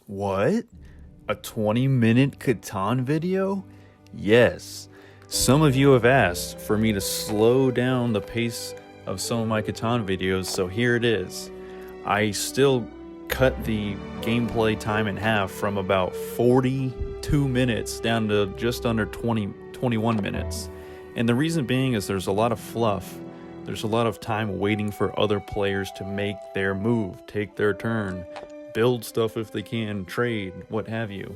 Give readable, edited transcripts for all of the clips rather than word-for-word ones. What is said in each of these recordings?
What? A 20-minute Catan video? Yes. Some of you have asked for me to slow down the pace of some of my Catan videos, so here it is. I still cut the gameplay time in half from about 42 minutes down to just under 21 minutes. And the reason being is there's a lot of fluff. There's a lot of time waiting for other players to make their move, take their turn, build stuff if they can, trade, what have you.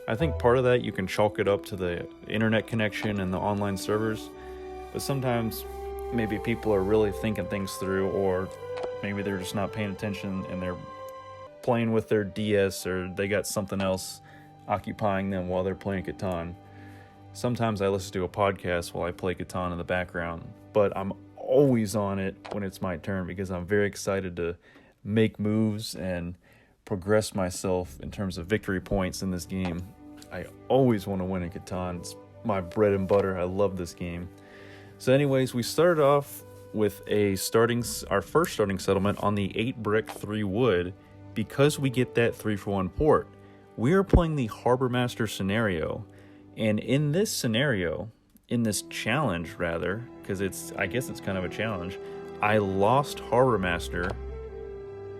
I think part of that you can chalk it up to the internet connection and the online servers, but sometimes maybe people are really thinking things through, or maybe they're just not paying attention and they're playing with their DS, or they got something else occupying them while they're playing Catan. Sometimes I listen to a podcast while I play Catan in the background, but I'm always on it when it's my turn because I'm very excited to make moves and progress myself in terms of victory points in this game. I always want to win in Catan. It's my bread and butter. I love this game. So anyways, we started off with our first starting settlement on the 8 brick 3 wood because we get that 3-for-1 port. We are playing the Harbormaster scenario, and in this scenario, in this challenge rather, because I guess it's kind of a challenge, I lost Harbormaster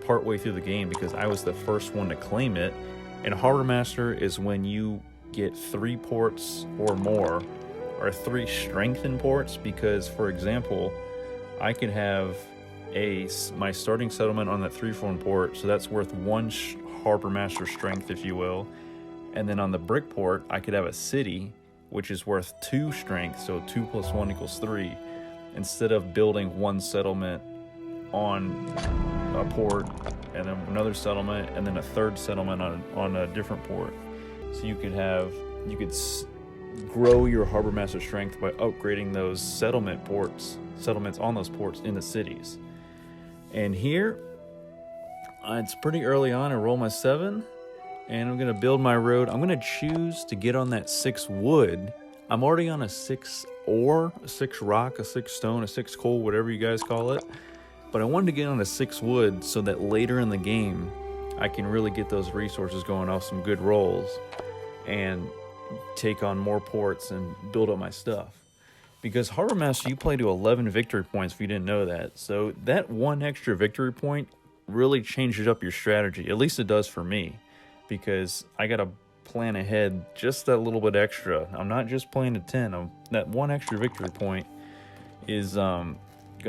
partway through the game because I was the first one to claim it. And Harbormaster is when you get 3 ports or more, or 3 strengthen ports, because for example, I could have my starting settlement on that 3-for-1 port, so that's worth 1 Harbormaster strength, if you will. And then on the brick port, I could have a city, which is worth 2 strength, so 2 + 1 = 3, instead of building 1 settlement on a port and then another settlement and then a 3rd settlement on a different port. So you could grow your Harbormaster strength by upgrading those settlements on those ports into cities. And here it's pretty early on. I roll my 7 and I'm gonna build my road. I'm gonna choose to get on that 6 wood. I'm already on a 6 ore, a 6 rock, a 6 stone, a 6 coal, whatever you guys call it. But I wanted to get on a 6 wood so that later in the game, I can really get those resources going off some good rolls and take on more ports and build up my stuff. Because Harbormaster, you play to 11 victory points if you didn't know that. So that 1 extra victory point really changes up your strategy. At least it does for me. Because I got to plan ahead just that little bit extra. I'm not just playing to 10. That 1 extra victory point is going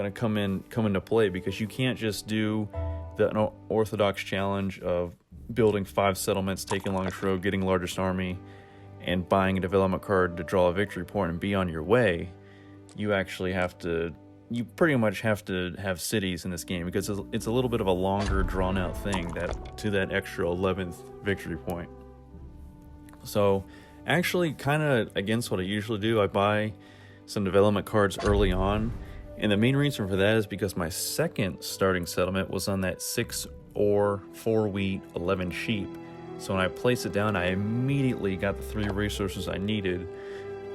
to come into play, because you can't just do the Orthodox challenge of building 5 settlements, taking longest road, getting largest army, and buying a development card to draw a victory point and be on your way. You pretty much have to have cities in this game, because it's a little bit of a longer drawn out thing to that extra 11th victory point. So actually, kind of against what I usually do, I buy some development cards early on. And the main reason for that is because my second starting settlement was on that 6 ore, 4 wheat, 11 sheep. So when I placed it down, I immediately got the 3 resources I needed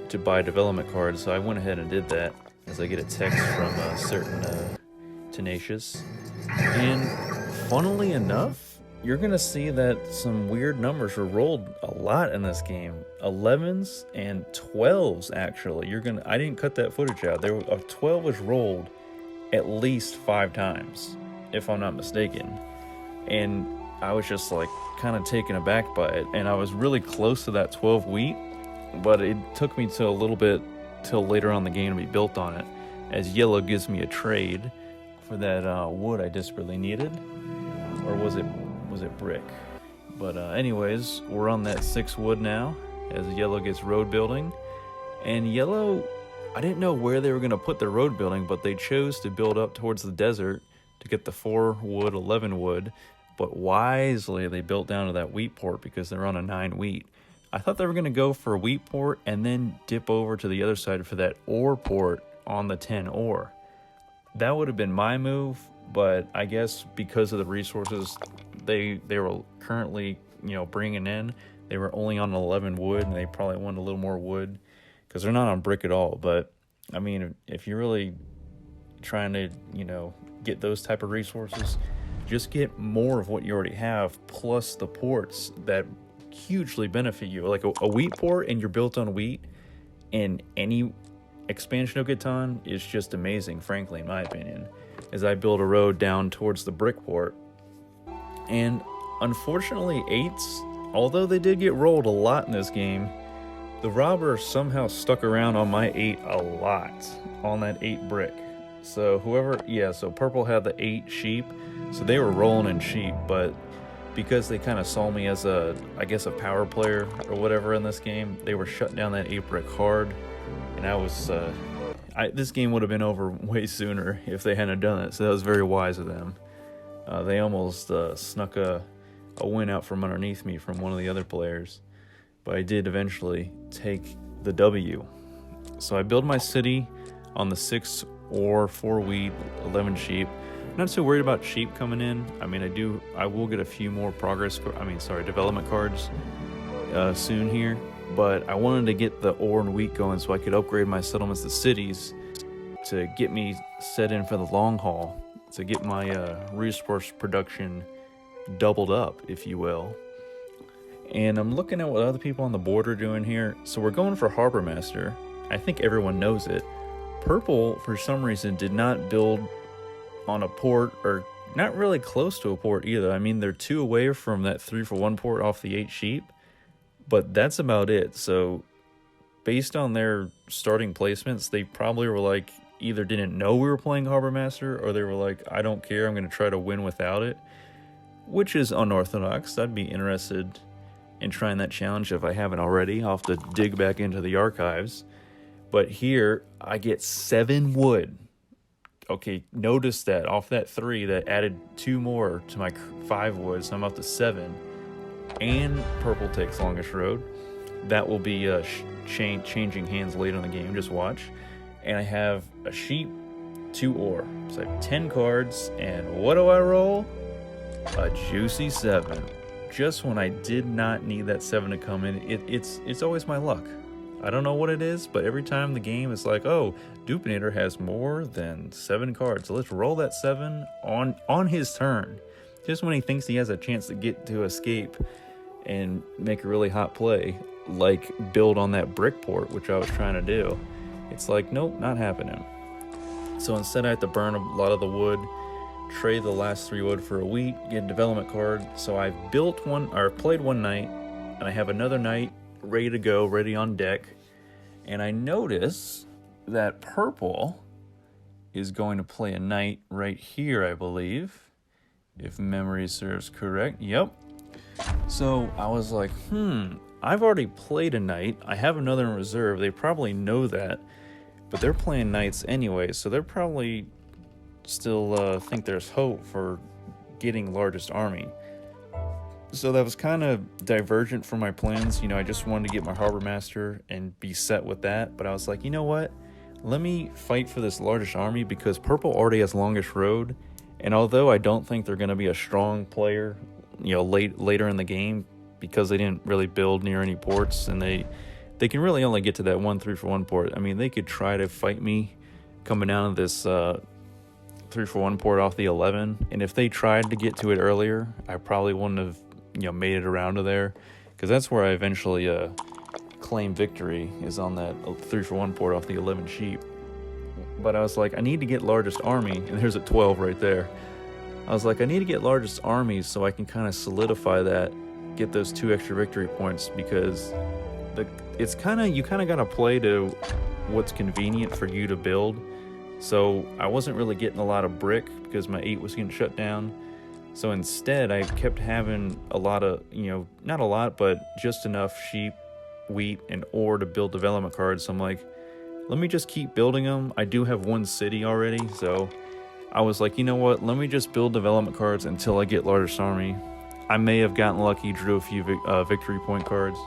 to buy development cards. So I went ahead and did that, as I get a text from a certain Tenacious. And funnily enough, you're going to see that some weird numbers were rolled a lot in this game. 11s and 12s, actually. I didn't cut that footage out. A 12 was rolled at least 5 times, if I'm not mistaken. And I was just like kind of taken aback by it. And I was really close to that 12 wheat, but it took me till later on in the game to be built on it, as yellow gives me a trade for that wood I desperately needed. Or was it brick? But anyways, we're on that 6 wood now, as yellow gets road building. And yellow, I didn't know where they were going to put the road building, but they chose to build up towards the desert to get the 4 wood, 11 wood. But wisely, they built down to that wheat port because they're on a 9 wheat. I thought they were going to go for a wheat port and then dip over to the other side for that ore port on the 10 ore. That would have been my move, but I guess because of the resources they were currently bringing in, they were only on 11 wood, and they probably wanted a little more wood because they're not on brick at all. But I mean, if you're really trying to get those type of resources, just get more of what you already have, plus the ports that hugely benefit you. Like a wheat port, and you're built on wheat, and any expansion of Catan is just amazing, frankly, in my opinion, as I build a road down towards the brick port. And unfortunately, 8s, although they did get rolled a lot in this game, the robber somehow stuck around on my 8 a lot, on that 8 brick. So so purple had the 8 sheep, so they were rolling in sheep, but because they kind of saw me as a power player or whatever in this game, they were shutting down that 8 brick hard, and I was, this game would have been over way sooner if they hadn't done it, so that was very wise of them. They almost snuck a win out from underneath me from one of the other players, but I did eventually take the W. So I build my city on the 6 or 4 wheat, 11 sheep. Not so worried about sheep coming in. I mean, I will get a few more development cards soon here, but I wanted to get the ore and wheat going so I could upgrade my settlements to cities to get me set in for the long haul, to get my resource production doubled up, if you will. And I'm looking at what other people on the board are doing here. So we're going for Harbormaster. I think everyone knows it. Purple, for some reason, did not build on a port, or not really close to a port either. I mean, they're 2 away from that 3-for-1 port off the 8 sheep, but that's about it. So based on their starting placements, they probably were like, either didn't know we were playing Harbormaster, or they were like, I don't care, I'm going to try to win without it, which is unorthodox. I'd be interested in trying that challenge if I haven't already. I'll have to dig back into the archives. But here, I get 7 wood. Okay, notice that off that 3, that added 2 more to my 5 wood, so I'm up to 7. And purple takes longest road. That will be changing hands later in the game, just watch. And I have a sheep, 2 ore. So I have 10 cards, and what do I roll? A juicy 7. Just when I did not need that 7 to come in. It's always my luck. I don't know what it is, but every time the game is like, oh, Dupinator has more than 7 cards, so let's roll that 7 on his turn. Just when he thinks he has a chance to escape and make a really hot play, like build on that brick port, which I was trying to do. It's like, nope, not happening. So instead I have to burn a lot of the wood, trade the last 3 wood for a wheat, get a development card. So I've played one night, and I have another night ready to go, ready on deck. And I notice that purple is going to play a knight right here, I believe, if memory serves correct. Yep. So I was like, I've already played a knight. I have another in reserve. They probably know that, but they're playing knights anyway, so they're probably still think there's hope for getting largest army. So that was kind of divergent from my plans. I just wanted to get my Harbormaster and be set with that. But I was like, you know what? Let me fight for this largest army, because purple already has longest road. And although I don't think they're going to be a strong player, later in the game, because they didn't really build near any ports, and they can really only get to that 1 3-for-1 port. I mean, they could try to fight me coming down to this 3-for-1 port off the 11. And if they tried to get to it earlier, I probably wouldn't have made it around to there, because that's where I eventually claim victory, is on that 3-for-1 port off the 11 sheep. But I was like, I need to get largest army, and there's a 12 right there. I was like, I need to get largest army so I can kind of solidify that, get those 2 extra victory points, because you kind of got to play to what's convenient for you to build. So I wasn't really getting a lot of brick because my 8 was getting shut down. So instead, I kept having a lot of, not a lot, but just enough sheep, wheat, and ore to build development cards. So I'm like, let me just keep building them. I do have 1 city already, so I was like, you know what? Let me just build development cards until I get largest army. I may have gotten lucky, drew a few victory point cards.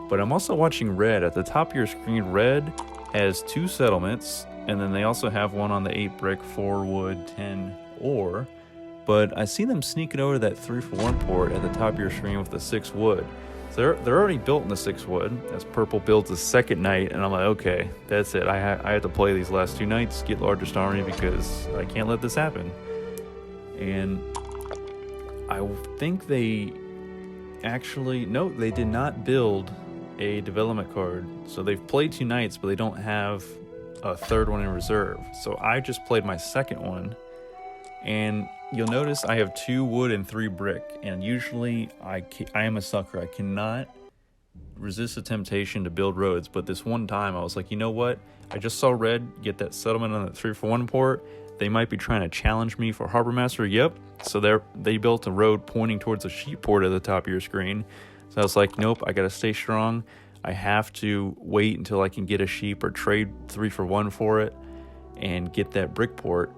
But I'm also watching red. At the top of your screen, red has 2 settlements, and then they also have one on the 8 brick, 4 wood, 10 ore. But I see them sneaking over that 3-for-1 port at the top of your screen with the 6 wood. So they're already built in the 6 wood, as purple builds a second knight, and I'm like, okay, that's it. I have to play these last 2 knights, get largest army, because I can't let this happen. And I think they actually, no, they did not build a development card. So they've played 2 nights, but they don't have a third one in reserve. So I just played my second one, and you'll notice I have 2 wood and 3 brick. And usually I am a sucker. I cannot resist the temptation to build roads, but this one time I was like, you know what? I just saw red get that settlement on that 3-for-1 port. They might be trying to challenge me for Harbormaster. Yep. So they built a road pointing towards a sheep port at the top of your screen. So I was like, nope, I gotta stay strong. I have to wait until I can get a sheep or trade 3-for-1 for it and get that brick port,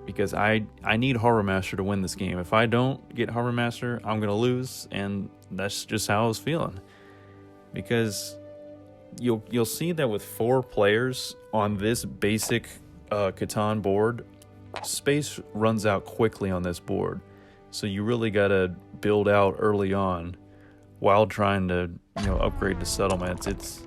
because I need Harbormaster to win this game. If I don't get Harbormaster, I'm gonna lose, and that's just how I was feeling. Because you'll see that with 4 players on this basic Catan board, space runs out quickly on this board. So you really gotta build out early on while trying to upgrade the settlements.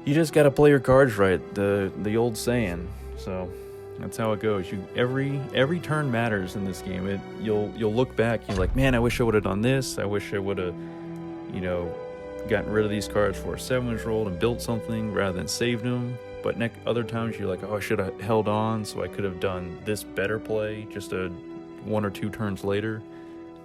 You just gotta play your cards right, the old saying. So that's how it goes. Every turn matters in this game. You'll look back, you're like, man, I wish I would have done this. I wish I would have gotten rid of these cards for a 7-inch roll and built something rather than saved them. But other times you're like, oh, I should have held on, so I could have done this better play just 1 or 2 turns later.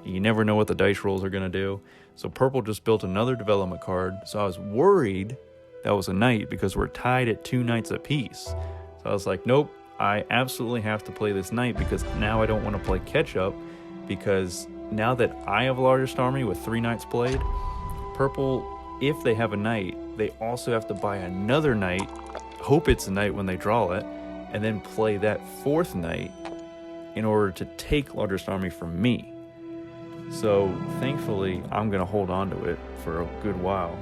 You never know what the dice rolls are going to do. So purple just built another development card. So I was worried that was a knight because we're tied at 2 knights apiece. So I was like, nope, I absolutely have to play this knight, because now I don't want to play catch up, because now that I have a largest army with 3 knights played, purple, if they have a knight, they also have to buy another knight, hope it's a knight when they draw it, and then play that 4th knight in order to take largest army from me. So thankfully, I'm going to hold on to it for a good while.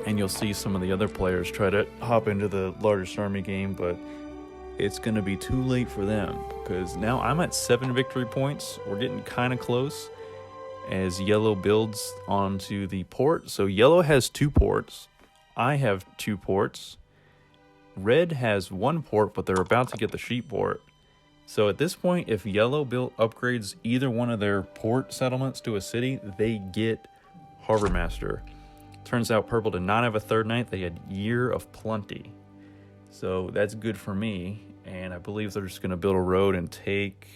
And you'll see some of the other players try to hop into the largest army game, but it's going to be too late for them, because now I'm at 7 victory points. We're getting kind of close as yellow builds onto the port. So yellow has 2 ports. I have 2 ports. Red has 1 port, but they're about to get the sheep port. So at this point, if yellow upgrades either one of their port settlements to a city, they get Harbormaster. Turns out purple did not have a 3rd knight. They had Year of Plenty. So that's good for me. And I believe they're just going to build a road and take...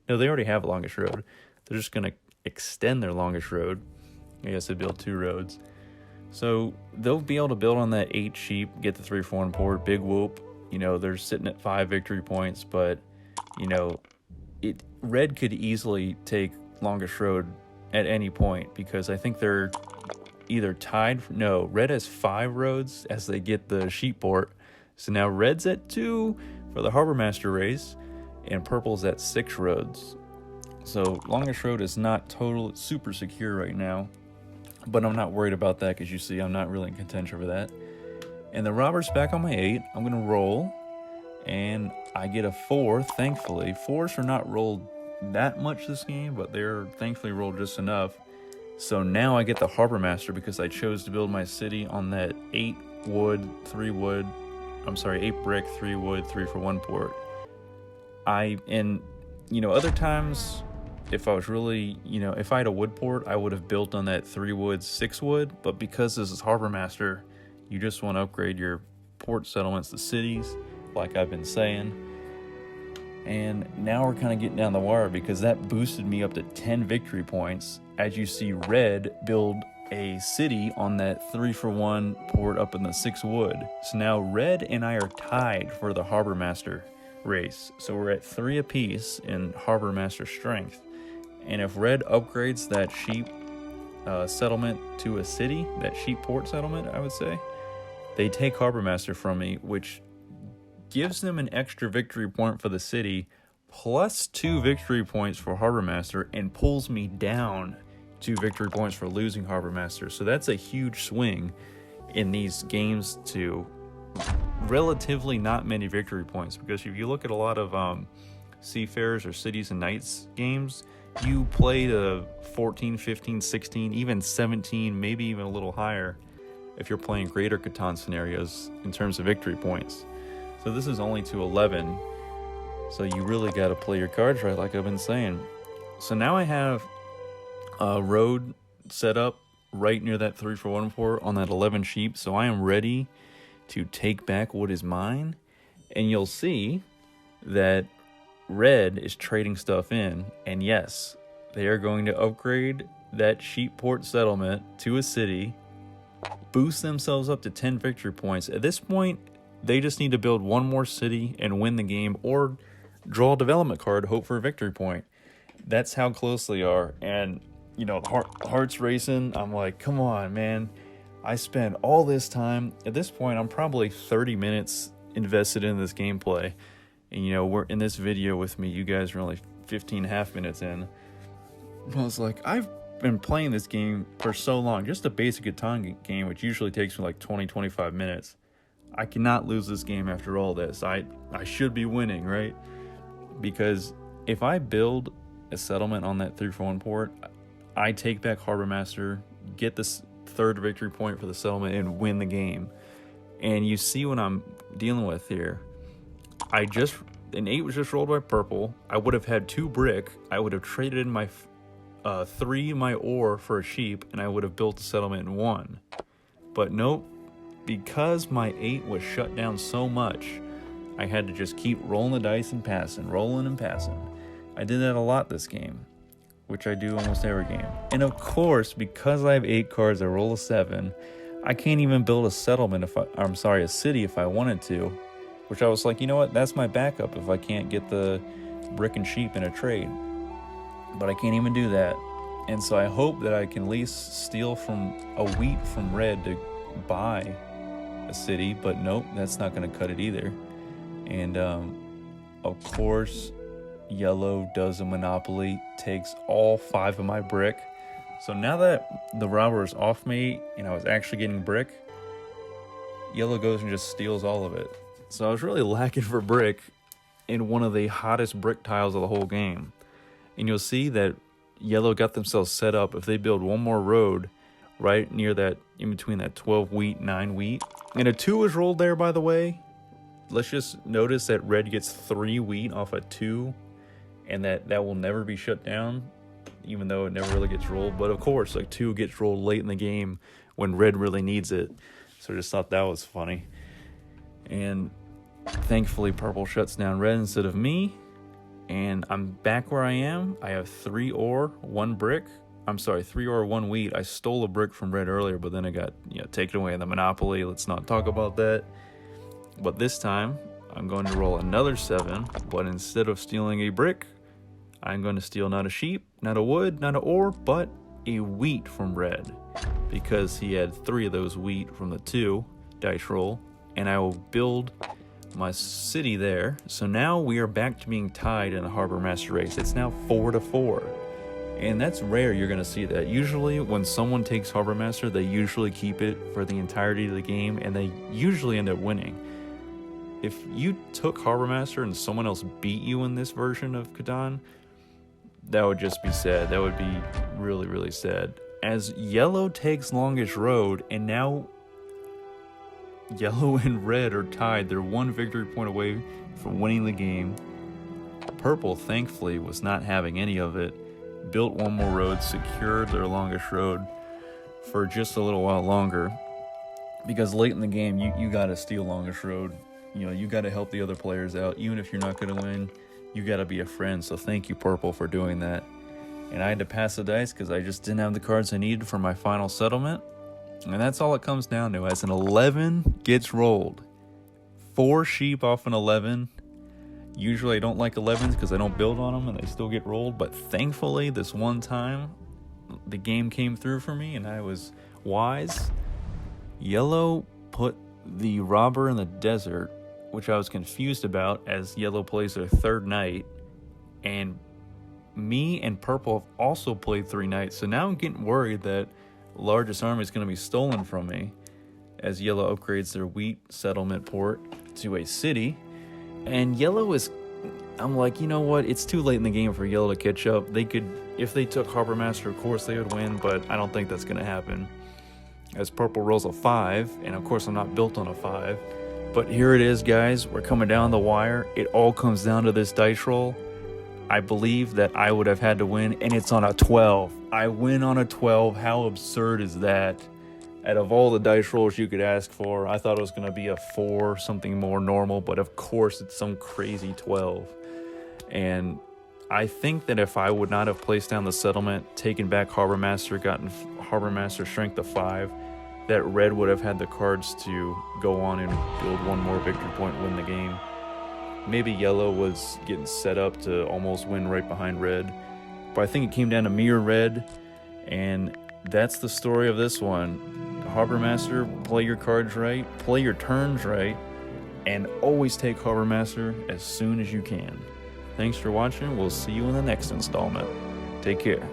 No, they already have a longest road. They're just going to extend their longest road. I guess they build 2 roads. So they'll be able to build on that 8 sheep, get the 3-for-1 port, big whoop. They're sitting at 5 victory points, but red could easily take longest road at any point, because I think they're either tied. No, red has 5 roads as they get the sheep port. So now red's at 2 for the Harbormaster race, and purple's at 6 roads. So longest road is not super secure right now, but I'm not worried about that, because you see I'm not really in contention for that. And the robber's back on my 8. I'm going to roll, and I get a 4, thankfully. 4s are not rolled that much this game, but they're thankfully rolled just enough. So now I get the Harbormaster because I chose to build my city on that 8 wood, 3 wood, 8 brick, 3 wood, 3-for-1 port. Other times, if I was really, if I had a wood port, I would have built on that 3 wood, 6 wood. But because this is Harbormaster, you just want to upgrade your port settlements to cities, like I've been saying. And now we're kind of getting down the wire, because that boosted me up to 10 victory points. As you see red build a city on that 3-for-1 port up in the 6 wood. So now red and I are tied for the Harbormaster race. So we're at 3 apiece in Harbormaster strength. And if red upgrades that sheep settlement to a city, that sheep port settlement, I would say, they take Harbormaster from me, which gives them an extra victory point for the city, plus 2 victory points for Harbormaster, and pulls me down 2 victory points for losing Harbormaster. So that's a huge swing in these games to relatively not many victory points, because if you look at a lot of Seafarers or Cities and Knights games, you play the 14, 15, 16, even 17, maybe even a little higher if you're playing greater Catan scenarios in terms of victory points. So this is only to 11, so you really got to play your cards right, like I've been saying. So now I have a road set up right near that 3-for-1 port on that 11 sheep. So I am ready to take back what is mine. And you'll see that red is trading stuff in. And yes, they are going to upgrade that sheep port settlement to a city, boost themselves up to 10 victory points. At this point, they just need to build one more city and win the game, or draw a development card, hope for a victory point. That's how close they are. And, you know, heart's racing. I'm like, come on, man. I spent all this time. At this point, I'm probably 30 minutes invested in this gameplay. And, you know, we're in this video with me. You guys are only 15.5 minutes in. I was like, I've been playing this game for so long. Just a basic Catan game, which usually takes me like 20-25 minutes. I cannot lose this game after all this. I should be winning, right? Because if I build a settlement on that 3-for-1 port, I take back Harbormaster, get this third victory point for the settlement, and win the game. And you see what I'm dealing with here. An 8 was just rolled by purple. I would have had 2 brick. I would have traded in my 3 my ore for a sheep, and I would have built the settlement in 1. But nope, because my 8 was shut down so much, I had to just keep rolling the dice and passing, rolling and passing. I did that a lot this game, which I do almost every game. And of course, because I have 8 cards, I roll a 7. I can't even build a settlement a city if I wanted to. Which I was like, you know what, that's my backup if I can't get the brick and sheep in a trade. But I can't even do that. And so I hope that I can at least steal from a wheat from red to buy a city. But nope, that's not going to cut it either. And of course, yellow does a monopoly, takes all 5 of my brick. So now that the robber is off me and I was actually getting brick, yellow goes and just steals all of it. So I was really lacking for brick in one of the hottest brick tiles of the whole game. And you'll see that yellow got themselves set up. If they build one more road right near that, in between that 12 wheat, 9 wheat. And a 2 was rolled there, by the way. Let's just notice that red gets 3 wheat off a 2. And that will never be shut down, even though it never really gets rolled. But of course, like 2 gets rolled late in the game when red really needs it. So I just thought that was funny. And thankfully, purple shuts down red instead of me. And I'm back where I am. I have 3 ore, 1 brick. I'm sorry, 3 ore, 1 wheat. I stole a brick from red earlier, but then it got taken away in the monopoly. Let's not talk about that. But this time, I'm going to roll another 7. But instead of stealing a brick, I'm going to steal not a sheep, not a wood, not an ore, but a wheat from red. Because he had 3 of those wheat from the 2 dice roll. And I will build my city there. So now we are back to being tied in a Harbormaster race. It's now 4-4. And that's rare you're going to see that. Usually when someone takes Harbormaster, they usually keep it for the entirety of the game, and they usually end up winning. If you took Harbormaster and someone else beat you in this version of Catan, that would just be sad. That would be really, really sad. As yellow takes longest road, and now yellow and red are tied. They're 1 victory point away from winning the game. Purple, thankfully, was not having any of it. Built 1 more road, secured their longest road for just a little while longer. Because late in the game, you got to steal longest road. You got to help the other players out. Even if you're not going to win, you got to be a friend. So thank you, Purple, for doing that. And I had to pass the dice because I just didn't have the cards I needed for my final settlement. And that's all it comes down to. As an 11 gets rolled, 4 sheep off an 11. Usually I don't like 11s because I don't build on them and they still get rolled. But thankfully, this one time, the game came through for me and I was wise. Yellow put the robber in the desert, which I was confused about as yellow plays their 3rd night. And me and purple have also played 3 nights. So now I'm getting worried that largest army is going to be stolen from me as yellow upgrades their wheat settlement port to a city. And yellow is, I'm like, you know what, it's too late in the game for yellow to catch up. They could, if they took Harbormaster, of course they would win, but I don't think that's going to happen. As purple rolls a 5, and of course I'm not built on a 5, but here it is, guys. We're coming down the wire. It all comes down to this dice roll. I believe that I would have had to win, and it's on a 12. I win on a 12. How absurd is that? Out of all the dice rolls you could ask for, I thought it was going to be a 4, something more normal, but of course it's some crazy 12. And I think that if I would not have placed down the settlement, taken back Harbormaster, gotten Harbormaster strength to 5, that red would have had the cards to go on and build one more victory point, win the game. Maybe yellow was getting set up to almost win right behind red. But I think it came down to me or red. And that's the story of this one. Harbormaster, play your cards right, play your turns right, and always take Harbormaster as soon as you can. Thanks for watching. We'll see you in the next installment. Take care.